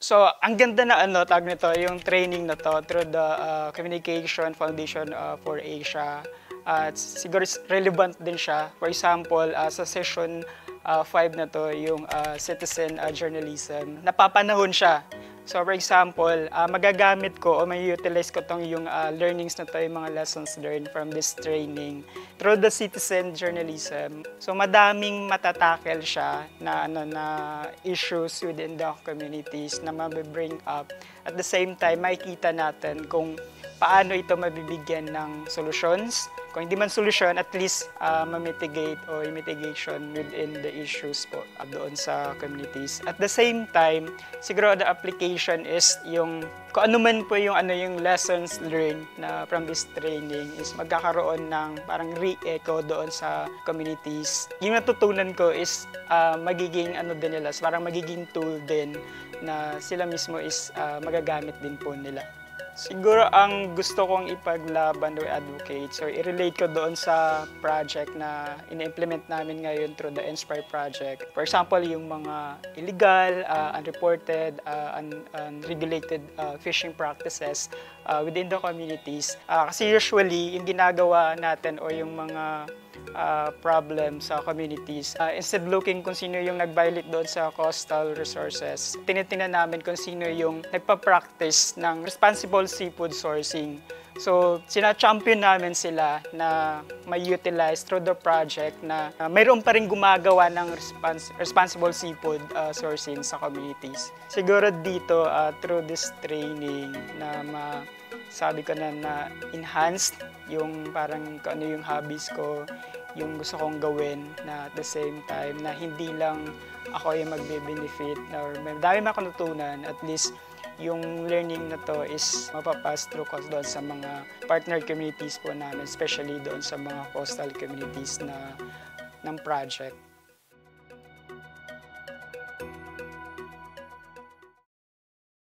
So, ang ganda na tawag nito, yung training na 'to through the Communication Foundation for Asia. At siguro relevant din siya. For example, sa session 5 na 'to, yung citizen journalism, napapanahon siya. So for example, magagamit ko o mai-utilize ko tong yung learnings na 'to, yung mga lessons learned from this training through the citizen journalism. So madaming matatakel siya na issues within the communities na mabe-bring up. At the same time, makikita natin kung paano ito mabibigyan ng solutions. Kung hindi man solusyon, at least ma-mitigate o mitigation within the issues po doon sa communities. At the same time, siguro the application is yung kung ano man po yung yung lessons learned na from this training is magkakaroon ng parang re-echo doon sa communities. Yung natutunan ko is magiging din nila, parang magiging tool din na sila mismo is magagamit din po nila. Siguro ang gusto kong ipaglaban or advocate, so i-relate ko doon sa project na in-implement namin ngayon through the Inspire project. For example, yung mga illegal, unreported, unregulated fishing practices within the communities. Kasi usually, yung ginagawa natin o yung mga problem sa communities, instead looking kung sino yung nag-violate doon sa coastal resources, tinitingnan namin kung sino yung nagpa-practice ng responsible seafood sourcing. So, sina-champion namin sila na may utilize through the project na mayroon pa rin gumagawa ng responsible seafood sourcing sa communities. Siguro dito, through this training na sabi ko na enhanced yung parang kung ano yung hobbies ko, yung gusto kong gawin na at the same time na hindi lang ako yung magbe-benefit or may dami makututunan, at least yung learning na to is mapapass through ko doon sa mga partner communities po namin, especially doon sa mga coastal communities na ng project.